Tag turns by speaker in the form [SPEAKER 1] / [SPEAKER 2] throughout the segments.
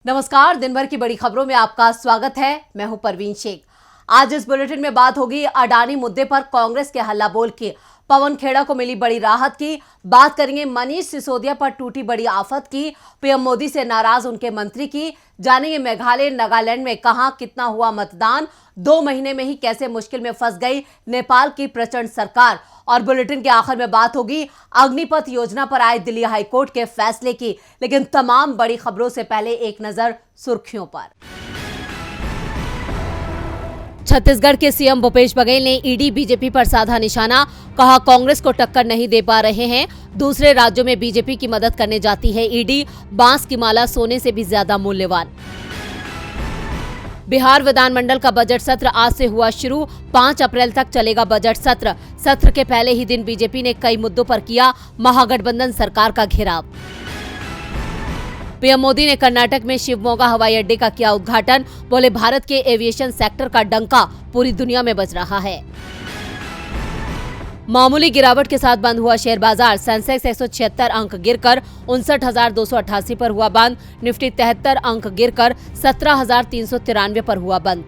[SPEAKER 1] नमस्कार, दिन भर की बड़ी खबरों में आपका स्वागत है। मैं हूं परवीन शेख। आज इस बुलेटिन में बात होगी अडानी मुद्दे पर कांग्रेस के हल्ला बोल की, पवन खेड़ा को मिली बड़ी राहत की, बात करेंगे मनीष सिसोदिया पर टूटी बड़ी आफत की, पीएम मोदी से नाराज उनके मंत्री की, जानेंगे मेघालय नागालैंड में कहां कितना हुआ मतदान, 2 महीने में ही कैसे मुश्किल में फंस गई नेपाल की प्रचंड सरकार। और बुलेटिन के आखिर में बात होगी अग्निपथ योजना पर आए दिल्ली हाईकोर्ट के फैसले की। लेकिन तमाम बड़ी खबरों से पहले एक नजर सुर्खियों पर। छत्तीसगढ़ के सीएम भूपेश बघेल ने ईडी बीजेपी पर साधा निशाना, कहा कांग्रेस को टक्कर नहीं दे पा रहे हैं, दूसरे राज्यों में बीजेपी की मदद करने जाती है ईडी, बांस की माला सोने से भी ज्यादा मूल्यवान। बिहार विधानमंडल का बजट सत्र आज से हुआ शुरू, 5 अप्रैल तक चलेगा बजट सत्र। सत्र के पहले ही दिन बीजेपी ने कई मुद्दों पर किया महागठबंधन सरकार का घेराव। पीएम मोदी ने कर्नाटक में शिवमोगा हवाई अड्डे का किया उद्घाटन, बोले भारत के एविएशन सेक्टर का डंका पूरी दुनिया में बज रहा है। मामूली गिरावट के साथ बंद हुआ शेयर बाजार, सेंसेक्स 176 अंक गिरकर 59,288 पर हुआ बंद, निफ्टी 73 अंक गिरकर 17,393 पर हुआ बंद।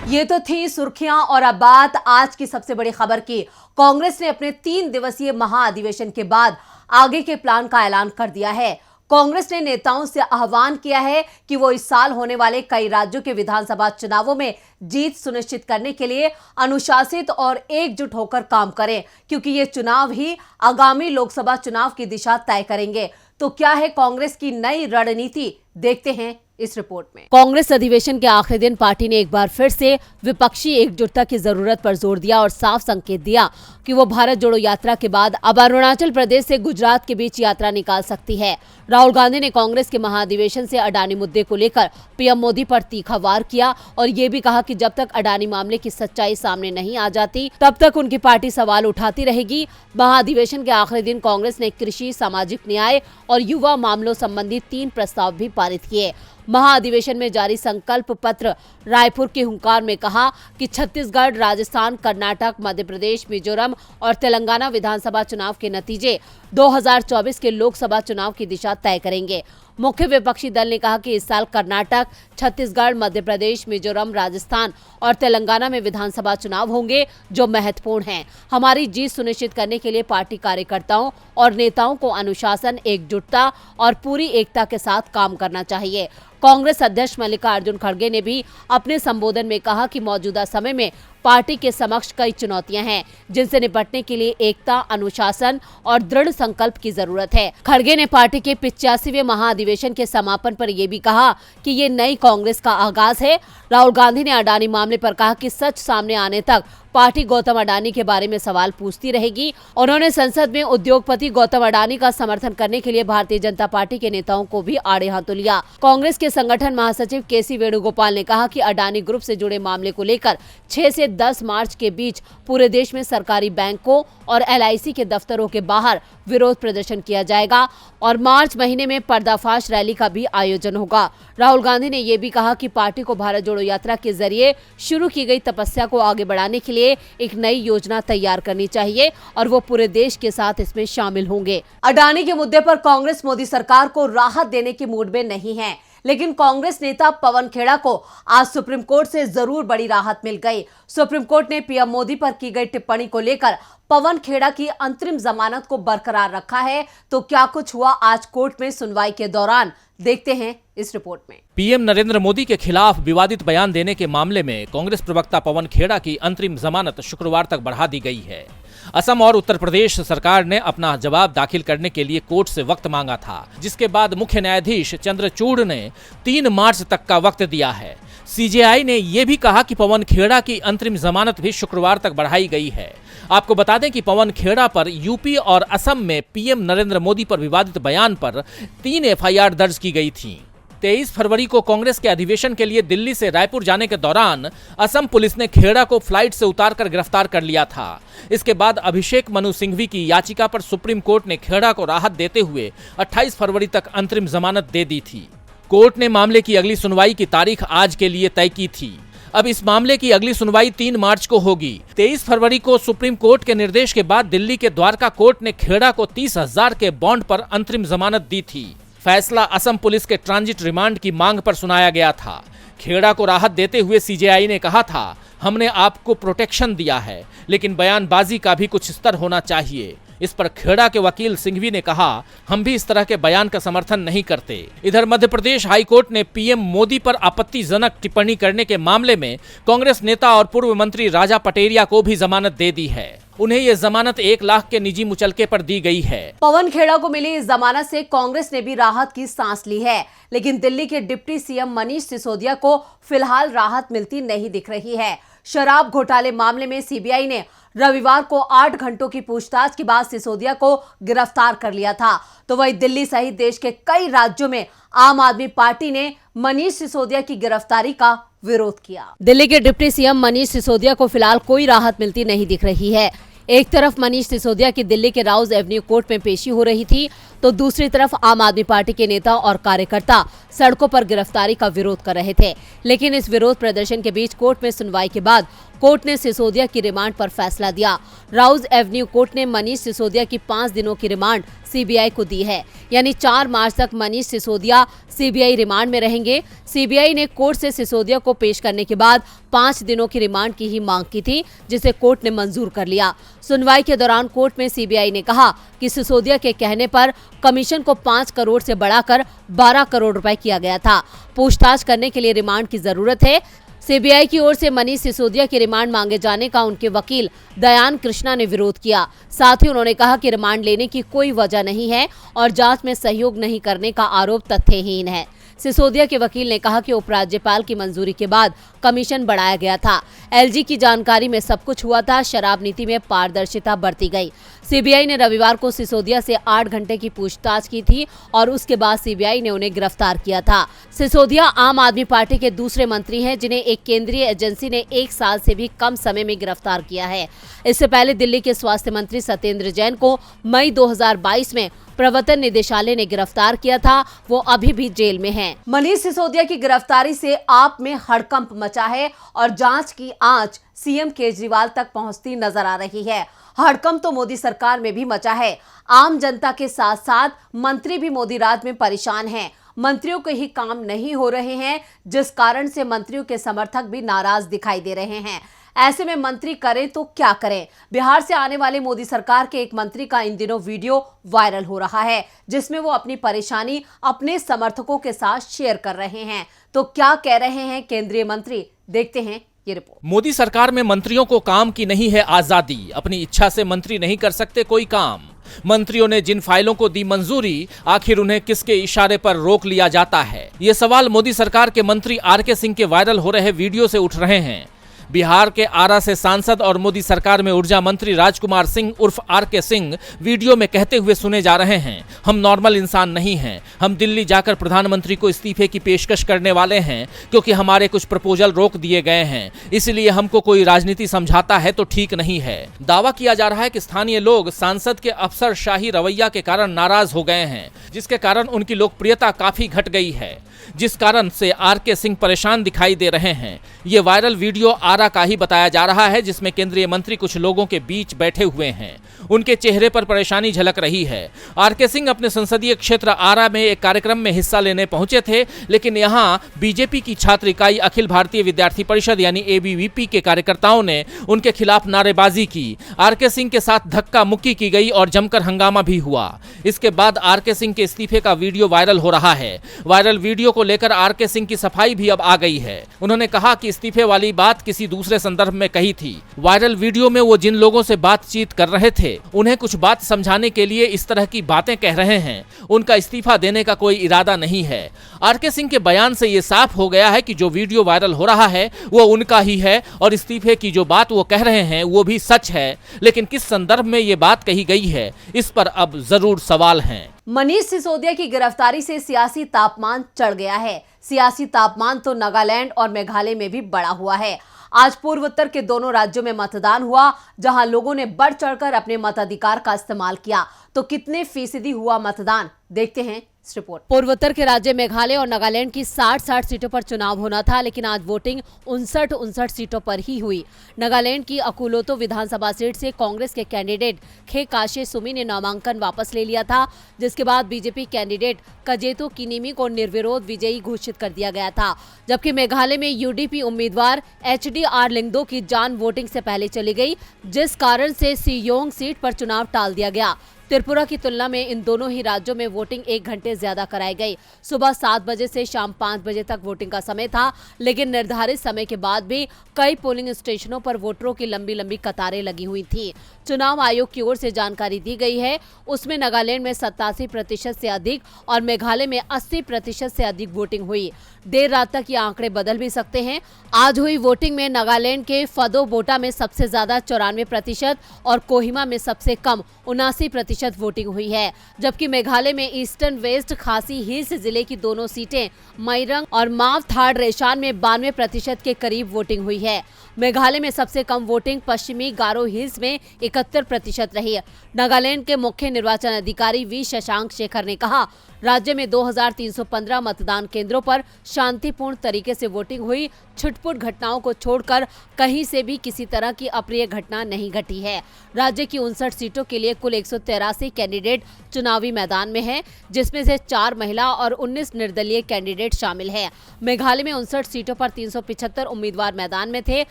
[SPEAKER 1] ये तो थी सुर्खियां और अब बात आज की सबसे बड़ी खबर की। कांग्रेस ने अपने 3 दिवसीय महाअधिवेशन के बाद आगे के प्लान का ऐलान कर दिया है। कांग्रेस ने नेताओं से आह्वान किया है कि वो इस साल होने वाले कई राज्यों के विधानसभा चुनावों में जीत सुनिश्चित करने के लिए अनुशासित और एकजुट होकर काम करें, क्योंकि ये चुनाव ही आगामी लोकसभा चुनाव की दिशा तय करेंगे। तो क्या है कांग्रेस की नई रणनीति, देखते हैं इस रिपोर्ट में। कांग्रेस अधिवेशन के आखिरी दिन पार्टी ने एक बार फिर से विपक्षी एकजुटता की जरूरत पर जोर दिया और साफ संकेत दिया कि वो भारत जोड़ो यात्रा के बाद अब अरुणाचल प्रदेश से गुजरात के बीच यात्रा निकाल सकती है। राहुल गांधी ने कांग्रेस के महाअधिवेशन से अडानी मुद्दे को लेकर पीएम मोदी पर तीखा वार किया और ये भी कहा कि जब तक अडानी मामले की सच्चाई सामने नहीं आ जाती तब तक उनकी पार्टी सवाल उठाती रहेगी। महाअधिवेशन के आखिरी दिन कांग्रेस ने कृषि, सामाजिक न्याय और युवा मामलों संबंधी 3 प्रस्ताव भी पारित किए। महाअधिवेशन में जारी संकल्प पत्र रायपुर के हुंकार में कहा कि छत्तीसगढ़, राजस्थान, कर्नाटक, मध्य प्रदेश, मिजोरम और तेलंगाना विधानसभा चुनाव के नतीजे 2024 के लोकसभा चुनाव की दिशा तय करेंगे। मुख्य विपक्षी दल ने कहा कि इस साल कर्नाटक, छत्तीसगढ़, मध्य प्रदेश, मिजोरम, राजस्थान और तेलंगाना में विधानसभा चुनाव होंगे जो महत्वपूर्ण हैं। हमारी जीत सुनिश्चित करने के लिए पार्टी कार्यकर्ताओं और नेताओं को अनुशासन, एकजुटता और पूरी एकता के साथ काम करना चाहिए। कांग्रेस अध्यक्ष मल्लिकार्जुन खड़गे ने भी अपने संबोधन में कहा कि मौजूदा समय में पार्टी के समक्ष कई चुनौतियां हैं, जिनसे निपटने के लिए एकता, अनुशासन और दृढ़ संकल्प की जरूरत है। खड़गे ने पार्टी के 85वें महाअधिवेशन के समापन पर यह भी कहा कि ये नई कांग्रेस का आगाज है। राहुल गांधी ने अडानी मामले पर कहा कि सच सामने आने तक पार्टी गौतम अडानी के बारे में सवाल पूछती रहेगी। उन्होंने संसद में उद्योगपति गौतम अडानी का समर्थन करने के लिए भारतीय जनता पार्टी के नेताओं को भी आड़े हाथों लिया। कांग्रेस के संगठन महासचिव केसी वेणुगोपाल ने कहा कि अडानी ग्रुप से जुड़े मामले को लेकर 6 से 10 मार्च के बीच पूरे देश में सरकारी बैंकों और एलआईसी के दफ्तरों के बाहर विरोध प्रदर्शन किया जाएगा और मार्च महीने में पर्दाफाश रैली का भी आयोजन होगा। राहुल गांधी ने यह भी कहा कि पार्टी को भारत जोड़ो यात्रा के जरिए शुरू की गई तपस्या को आगे बढ़ाने के लिए एक नई योजना तैयार करनी चाहिए और वो पूरे देश के साथ इसमें शामिल होंगे। अडानी के मुद्दे पर कांग्रेस मोदी सरकार को राहत देने की मूड में नहीं है, लेकिन कांग्रेस नेता पवन खेड़ा को आज सुप्रीम कोर्ट से जरूर बड़ी राहत मिल गई। सुप्रीम कोर्ट ने पीएम मोदी पर की गई टिप्पणी को लेकर पवन खेड़ा की अंतरिम जमानत को बरकरार रखा है। तो क्या कुछ हुआ आज कोर्ट में सुनवाई के दौरान, देखते हैं इस रिपोर्ट में।
[SPEAKER 2] पीएम नरेंद्र मोदी के खिलाफ विवादित बयान देने के मामले में कांग्रेस प्रवक्ता पवन खेड़ा की अंतरिम जमानत शुक्रवार तक बढ़ा दी गई है। असम और उत्तर प्रदेश सरकार ने अपना जवाब दाखिल करने के लिए कोर्ट से वक्त मांगा था, जिसके बाद मुख्य न्यायाधीश चंद्रचूड़ ने 3 मार्च तक का वक्त दिया है। सीजेआई ने यह भी कहा कि पवन खेड़ा की अंतरिम जमानत भी शुक्रवार तक बढ़ाई गई है। आपको बता दें कि पवन खेड़ा पर यूपी और असम में पीएम नरेंद्र मोदी पर विवादित बयान पर 3 एफआईआर दर्ज की गई थी। 23 फरवरी को कांग्रेस के अधिवेशन के लिए दिल्ली से रायपुर जाने के दौरान असम पुलिस ने खेड़ा को फ्लाइट से उतारकर गिरफ्तार कर लिया था। इसके बाद अभिषेक मनु सिंघवी की याचिका पर सुप्रीम कोर्ट ने खेड़ा को राहत देते हुए 28 फरवरी तक अंतरिम जमानत दे दी थी। कोर्ट ने मामले की अगली सुनवाई की तारीख आज के लिए तय की थी। अब इस मामले की अगली सुनवाई 3 मार्च को होगी। 23 फरवरी को सुप्रीम कोर्ट के निर्देश के बाद दिल्ली के द्वारका कोर्ट ने खेड़ा को 30,000 के बॉन्ड पर अंतरिम जमानत दी थी। फैसला असम पुलिस के ट्रांजिट रिमांड की मांग पर सुनाया गया था। खेड़ा को राहत देते हुए सीजेआई ने कहा था, हमने आपको प्रोटेक्शन दिया है, लेकिन बयानबाजी का भी कुछ स्तर होना चाहिए। इस पर खेड़ा के वकील सिंघवी ने कहा, हम भी इस तरह के बयान का समर्थन नहीं करते। इधर मध्य प्रदेश हाईकोर्ट ने पीएम मोदी पर आपत्तिजनक टिप्पणी करने के मामले में कांग्रेस नेता और पूर्व मंत्री राजा पटेरिया को भी जमानत दे दी है। उन्हें ये जमानत 1 लाख के निजी मुचलके पर दी गई है।
[SPEAKER 1] पवन खेड़ा को मिली इस जमानत से कांग्रेस ने भी राहत की सांस ली है, लेकिन दिल्ली के डिप्टी सीएम मनीष सिसोदिया को फिलहाल राहत मिलती नहीं दिख रही है। शराब घोटाले मामले में सीबीआई ने रविवार को 8 घंटों की पूछताछ के बाद सिसोदिया को गिरफ्तार कर लिया था। तो वहीं दिल्ली सहित देश के कई राज्यों में आम आदमी पार्टी ने मनीष सिसोदिया की गिरफ्तारी का विरोध किया। दिल्ली के डिप्टी सीएम मनीष सिसोदिया को फिलहाल कोई राहत मिलती नहीं दिख रही है। एक तरफ मनीष सिसोदिया की दिल्ली के राउज एवेन्यू कोर्ट में पेशी हो रही थी, तो दूसरी तरफ आम आदमी पार्टी के नेता और कार्यकर्ता सड़कों पर गिरफ्तारी का विरोध कर रहे थे। लेकिन इस विरोध प्रदर्शन के बीच कोर्ट में सुनवाई के बाद कोर्ट ने सिसोदिया की रिमांड पर फैसला दिया। राउज एवेन्यू कोर्ट ने मनीष सिसोदिया की 5 दिनों की रिमांड सीबीआई को दी है, यानी 4 मार्च तक मनीष सिसोदिया सीबीआई रिमांड में रहेंगे। सीबीआई ने कोर्ट से सिसोदिया को पेश करने के बाद 5 दिनों की रिमांड की ही मांग की थी, जिसे कोर्ट ने मंजूर कर लिया। सुनवाई के दौरान कोर्ट में सीबीआई ने कहा कि सिसोदिया के कहने पर कमीशन को 5 करोड़ से बढ़ाकर 12 करोड़ रुपए किया गया था। पूछताछ करने के लिए रिमांड की जरूरत है। सीबीआई की ओर से मनीष सिसोदिया की रिमांड मांगे जाने का उनके वकील दयान कृष्णा ने विरोध किया। साथ ही उन्होंने कहा कि रिमांड लेने की कोई वजह नहीं है और जांच में सहयोग नहीं करने का आरोप तथ्यहीन है। सिसोदिया के वकील ने कहा कि उपराज्यपाल की मंजूरी के बाद कमीशन बढ़ाया गया था। एलजी की जानकारी में सब कुछ हुआ था। शराब नीति में पारदर्शिता बरती गई। सीबीआई ने रविवार को सिसोदिया से 8 घंटे की पूछताछ की थी और उसके बाद सीबीआई ने उन्हें गिरफ्तार किया था। सिसोदिया आम आदमी पार्टी के दूसरे मंत्री हैं जिन्हें एक केंद्रीय एजेंसी ने 1 साल से भी कम समय में गिरफ्तार किया है। इससे पहले दिल्ली के स्वास्थ्य मंत्री सत्येंद्र जैन को मई 2022 में प्रवर्तन निदेशालय ने गिरफ्तार किया था। वो अभी भी जेल में हैं। मनीष सिसोदिया की गिरफ्तारी से आप में हड़कंप मचा है और जांच की आंच सीएम केजरीवाल तक पहुंचती नजर आ रही है। हड़कंप तो मोदी सरकार में भी मचा है। आम जनता के साथ साथ मंत्री भी मोदी राज में परेशान हैं। मंत्रियों के ही काम नहीं हो रहे हैं, जिस कारण से मंत्रियों के समर्थक भी नाराज दिखाई दे रहे हैं। ऐसे में मंत्री करें तो क्या करें? बिहार से आने वाले मोदी सरकार के एक मंत्री का इन दिनों वीडियो वायरल हो रहा है, जिसमें वो अपनी परेशानी अपने समर्थकों के साथ शेयर कर रहे हैं। तो क्या कह रहे हैं केंद्रीय मंत्री, देखते हैं ये रिपोर्ट।
[SPEAKER 2] मोदी सरकार में मंत्रियों को काम की नहीं है आजादी। अपनी इच्छा से मंत्री नहीं कर सकते कोई काम। मंत्रियों ने जिन फाइलों को दी मंजूरी, आखिर उन्हें किसके इशारे पर रोक लिया जाता है? ये सवाल मोदी सरकार के मंत्री आरके सिंह के वायरल हो रहे वीडियो से उठ रहे हैं। बिहार के आरा से सांसद और मोदी सरकार में ऊर्जा मंत्री राजकुमार सिंह उर्फ आरके सिंह वीडियो में कहते हुए सुने जा रहे हैं, हम नॉर्मल इंसान नहीं हैं। हम दिल्ली जाकर प्रधानमंत्री को इस्तीफे की पेशकश करने वाले हैं, क्योंकि हमारे कुछ प्रपोजल रोक दिए गए हैं। इसलिए हमको कोई राजनीति समझाता है तो ठीक नहीं है। दावा किया जा रहा है कि स्थानीय लोग सांसद के अफसरशाही रवैया के कारण नाराज हो गए हैं, जिसके कारण उनकी लोकप्रियता काफी घट गई है, जिस कारण से आरके सिंह परेशान दिखाई दे रहे हैं। ये वायरल वीडियो आरा का ही बताया जा रहा है, जिसमें केंद्रीय मंत्री कुछ लोगों के बीच बैठे हुए हैं। उनके चेहरे पर परेशानी झलक रही है। आरके सिंह अपने संसदीय क्षेत्र आरा में एक कार्यक्रम में हिस्सा लेने पहुंचे थे, लेकिन यहां बीजेपी की छात्र इकाई अखिल भारतीय विद्यार्थी परिषद यानी एबीवीपी के कार्यकर्ताओं ने उनके खिलाफ नारेबाजी की। आरके सिंह के साथ धक्का मुक्की की गई और जमकर हंगामा भी हुआ। इसके बाद आरके सिंह के इस्तीफे का वीडियो वायरल हो रहा है। वायरल वीडियो को लेकर आरके सिंह की सफाई भी अब आ गई है। उन्होंने कहा कि इस्तीफे वाली बात किसी दूसरे संदर्भ में कही थी। वायरल वीडियो में वो जिन लोगों से बातचीत कर रहे थे, उन्हें कुछ बात समझाने के लिए इस तरह की बातें कह रहे हैं। उनका इस्तीफा देने का कोई इरादा नहीं है। आरके सिंह के बयान से ये साफ हो गया है कि जो वीडियो वायरल हो रहा है वो उनका ही है और इस्तीफे की जो बात वो कह रहे हैं वो भी सच है। लेकिन किस संदर्भ में ये बात कही गई है, इस पर अब जरूर सवाल हैं।
[SPEAKER 1] मनीष सिसोदिया की गिरफ्तारी से सियासी तापमान चढ़ गया है। सियासी तापमान तो नागालैंड और मेघालय में भी बढ़ा हुआ है। आज पूर्वोत्तर के दोनों राज्यों में मतदान हुआ, जहां लोगों ने बढ़ चढ़कर अपने मताधिकार का इस्तेमाल किया। तो कितने फीसदी हुआ मतदान, देखते हैं इस रिपोर्ट। पूर्वोत्तर के राज्य मेघालय और नागालैंड की 60 सीटों पर चुनाव होना था, लेकिन आज वोटिंग 59 सीटों पर ही हुई। नागालैंड की अकुलोतो विधानसभा सीट से कांग्रेस के कैंडिडेट खे काशे सुमी ने नामांकन वापस ले लिया था, जिसके बाद बीजेपी कैंडिडेट कजेतो किनिमी को निर्विरोध विजयी घोषित कर दिया गया था। जबकि मेघालय में यूडीपी उम्मीदवार HDR लिंगदो की जान वोटिंग से पहले चली गई, जिस कारण से सियोंग सीट पर चुनाव टाल दिया गया। त्रिपुरा की तुलना में इन दोनों ही राज्यों में वोटिंग 1 घंटे ज्यादा कराई गई। सुबह 7 बजे से शाम 5 बजे तक वोटिंग का समय था, लेकिन निर्धारित समय के बाद भी कई पोलिंग स्टेशनों पर वोटरों की लंबी लंबी कतारें लगी हुई थी। चुनाव आयोग की ओर से जानकारी दी गई है, उसमें नागालैंड में 87% से अधिक और मेघालय में 80% से अधिक वोटिंग हुई। देर रात तक ये आंकड़े बदल भी सकते हैं। आज हुई वोटिंग में नागालैंड के फदोबोटा में सबसे ज्यादा 94% और कोहिमा में सबसे कम 79% वोटिंग हुई है, जबकि मेघालय में ईस्टर्न वेस्ट खासी हिल्स जिले की दोनों सीटें मैरंग और माव थाड़ रेशान में 92% के करीब वोटिंग हुई है। मेघालय में सबसे कम वोटिंग पश्चिमी गारो हिल्स में 71% रही। नागालैंड के मुख्य निर्वाचन अधिकारी वी शशांक शेखर ने कहा, राज्य में 2315 मतदान केंद्रों पर शांतिपूर्ण तरीके से वोटिंग हुई। छुटपुट घटनाओं को छोड़कर कहीं से भी किसी तरह की अप्रिय घटना नहीं घटी है। राज्य की 59 सीटों के लिए कुल 183 कैंडिडेट चुनावी मैदान में हैं, जिसमें से 4 महिला और 19 निर्दलीय कैंडिडेट शामिल हैं। मेघालय में 59 सीटों पर 375 उम्मीदवार मैदान में थे।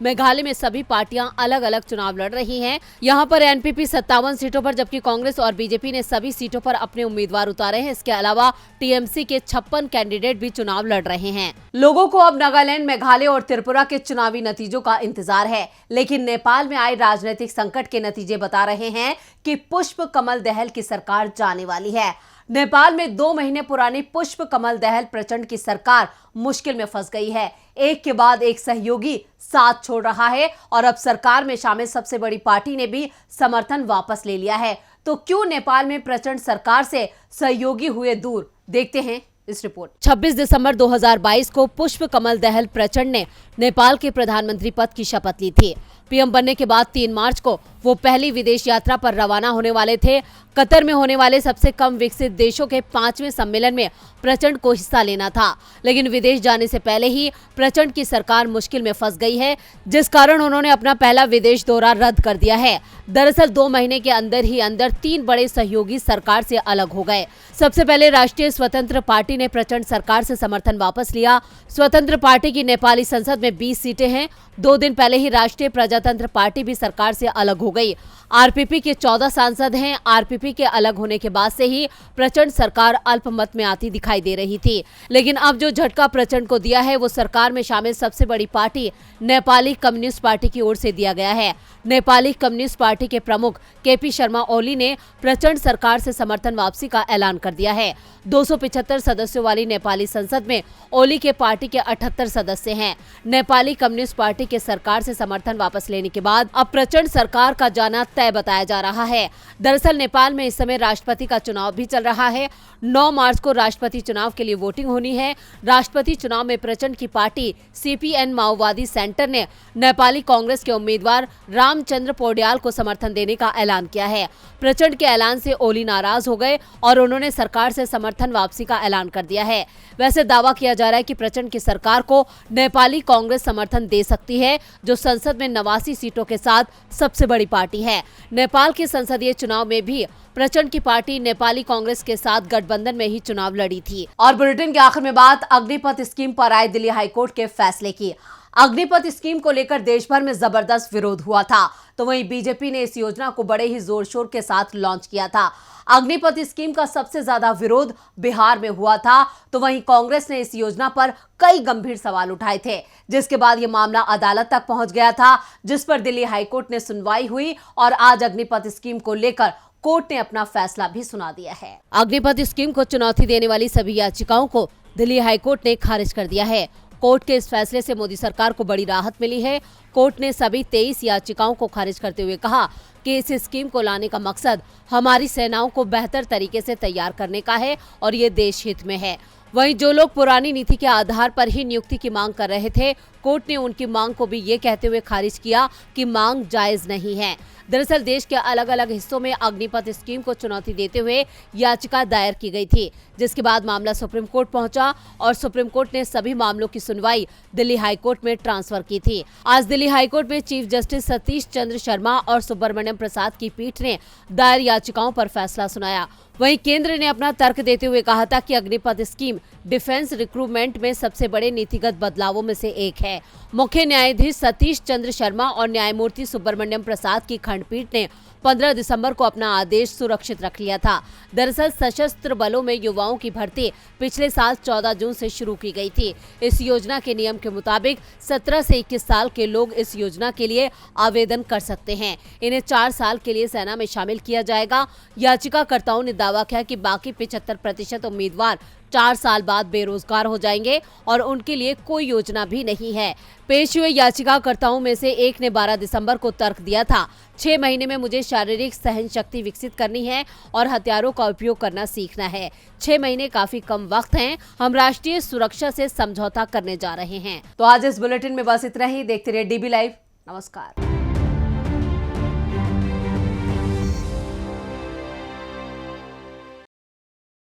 [SPEAKER 1] मेघालय में सभी पार्टियां अलग अलग चुनाव लड़ रही हैं। यहाँ पर एनपीपी 57 सीटों पर, जबकि कांग्रेस और बीजेपी ने सभी सीटों पर अपने उम्मीदवार उतारे हैं। इसके अलावा टीएमसी के 56 कैंडिडेट भी चुनाव लड़ रहे हैं। लोगों को अब नागालैंड, मेघालय और त्रिपुरा के चुनावी नतीजों का इंतजार है, लेकिन नेपाल में आए राजनीतिक संकट के नतीजे बता रहे हैं कि पुष्प कमल दहल की सरकार जाने वाली है। नेपाल में 2 महीने पुरानी पुष्प कमल दहल प्रचंड की सरकार मुश्किल में फंस गई है। एक के बाद एक सहयोगी साथ छोड़ रहा है और अब सरकार में शामिल सबसे बड़ी पार्टी ने भी समर्थन वापस ले लिया है। तो क्यों नेपाल में प्रचंड सरकार से सहयोगी हुए दूर, देखते हैं इस रिपोर्ट। 26 दिसंबर 2022 को पुष्प कमल दहल प्रचंड ने नेपाल के प्रधानमंत्री पद की शपथ ली थी। पीएम बनने के बाद 3 मार्च को वो पहली विदेश यात्रा पर रवाना होने वाले थे। कतर में होने वाले सबसे कम विकसित देशों के 5वें सम्मेलन में प्रचंड को हिस्सा लेना था, लेकिन विदेश जाने से पहले ही प्रचंड की सरकार मुश्किल में फंस गई है, जिस कारण उन्होंने अपना पहला विदेश दौरा रद्द कर दिया है। दरअसल 2 महीने के अंदर ही 3 बड़े सहयोगी सरकार से अलग हो गए। सबसे पहले राष्ट्रीय स्वतंत्र पार्टी ने प्रचंड सरकार से समर्थन वापस लिया। स्वतंत्र पार्टी की नेपाली संसद में 20 सीटें हैं। 2 दिन पहले ही राष्ट्रीय प्रजातंत्र पार्टी भी सरकार से अलग हो गई। आरपीपी के 14 सांसद हैं। आरपीपी के अलग होने के बाद से ही प्रचंड सरकार अल्पमत में आती दिखाई दे रही थी, लेकिन अब जो झटका प्रचंड को दिया है वो सरकार में शामिल सबसे बड़ी पार्टी नेपाली कम्युनिस्ट पार्टी की ओर से दिया गया है। नेपाली कम्युनिस्ट पार्टी के प्रमुख केपी शर्मा ओली ने प्रचंड सरकार से समर्थन वापसी का ऐलान कर दिया है। 275 सदस्यों वाली नेपाली संसद में ओली के पार्टी के 78 सदस्य हैं। नेपाली कम्युनिस्ट पार्टी के सरकार से समर्थन वापस लेने के बाद अब प्रचंड सरकार का जाना तय बताया जा रहा है। दरअसल नेपाल में इस समय राष्ट्रपति का चुनाव भी चल रहा है। 9 मार्च को राष्ट्रपति चुनाव के लिए वोटिंग होनी है। राष्ट्रपति चुनाव में प्रचंड की पार्टी सीपीएन माओवादी सेंटर ने नेपाली कांग्रेस के उम्मीदवार रामचंद्र पौड्याल को समर्थन देने का ऐलान किया है। प्रचंड के ऐलान से ओली नाराज हो गए और उन्होंने सरकार से समर्थन वापसी का ऐलान कर दिया है। वैसे दावा किया जा रहा है कि प्रचंड की सरकार को नेपाली कांग्रेस समर्थन दे सकती है, जो संसद में 89 सीटों के साथ सबसे बड़ी पार्टी है। नेपाल के संसदीय चुनाव में भी प्रचंड की पार्टी नेपाली कांग्रेस के साथ गठबंधन में ही चुनाव लड़ी थी। और बुलेटिन के आखिर में बात अग्निपथ स्कीम पर आए दिल्ली हाईकोर्ट के फैसले की। अग्निपथ स्कीम को लेकर देश भर में जबरदस्त विरोध हुआ था, तो वहीं बीजेपी ने इस योजना को बड़े ही जोर शोर के साथ लॉन्च किया था। अग्निपथ स्कीम का सबसे ज्यादा विरोध बिहार में हुआ था, तो वहीं कांग्रेस ने इस योजना पर कई गंभीर सवाल उठाए थे, जिसके बाद ये मामला अदालत तक पहुंच गया था, जिस पर दिल्ली हाईकोर्ट ने सुनवाई हुई और आज अग्निपथ स्कीम को लेकर कोर्ट ने अपना फैसला भी सुना दिया है। अग्निपथ स्कीम को चुनौती देने वाली सभी याचिकाओं को दिल्ली हाईकोर्ट ने खारिज कर दिया है। कोर्ट के इस फैसले से मोदी सरकार को बड़ी राहत मिली है। कोर्ट ने सभी 23 याचिकाओं को खारिज करते हुए कहा कि इस स्कीम को लाने का मकसद हमारी सेनाओं को बेहतर तरीके से तैयार करने का है और ये देश हित में है। वहीं जो लोग पुरानी नीति के आधार पर ही नियुक्ति की मांग कर रहे थे, कोर्ट ने उनकी मांग को भी ये कहते हुए खारिज किया कि मांग जायज नहीं है। दरअसल देश के अलग अलग हिस्सों में अग्निपथ स्कीम को चुनौती देते हुए याचिका दायर की गई थी, जिसके बाद मामला सुप्रीम कोर्ट पहुंचा और सुप्रीम कोर्ट ने सभी मामलों की सुनवाई दिल्ली हाई कोर्ट में ट्रांसफर की थी। आज दिल्ली हाई कोर्ट में चीफ जस्टिस सतीश चंद्र शर्मा और सुब्रमण्यम प्रसाद की पीठ ने दायर याचिकाओं पर फैसला सुनाया। वहीं केंद्र ने अपना तर्क देते हुए कहा था कि अग्निपथ स्कीम डिफेंस रिक्रूटमेंट में सबसे बड़े नीतिगत बदलावों में से एक है। मुख्य न्यायाधीश सतीश चंद्र शर्मा और न्यायमूर्ति सुब्रमण्यम प्रसाद की खंडपीठ ने 15 दिसंबर को अपना आदेश सुरक्षित रख लिया था। दरअसल सशस्त्र बलों में युवाओं की भर्ती पिछले साल 14 जून से शुरू की गई थी। इस योजना के नियम के मुताबिक 17 से 21 साल के लोग इस योजना के लिए आवेदन कर सकते हैं। इन्हें 4 साल के लिए सेना में शामिल किया जाएगा। याचिकाकर्ताओं ने दावा किया कि बाकी 75% उम्मीदवार 4 साल बाद बेरोजगार हो जाएंगे और उनके लिए कोई योजना भी नहीं है। पेश हुए याचिकाकर्ताओं में से एक ने 12 दिसंबर को तर्क दिया था, 6 महीने में मुझे शारीरिक सहन शक्ति विकसित करनी है और हथियारों का उपयोग करना सीखना है। 6 महीने काफी कम वक्त हैं। हम राष्ट्रीय सुरक्षा से समझौता करने जा रहे हैं। तो आज इस बुलेटिन में बस इतना ही। देखते रहिए DB लाइव। नमस्कार।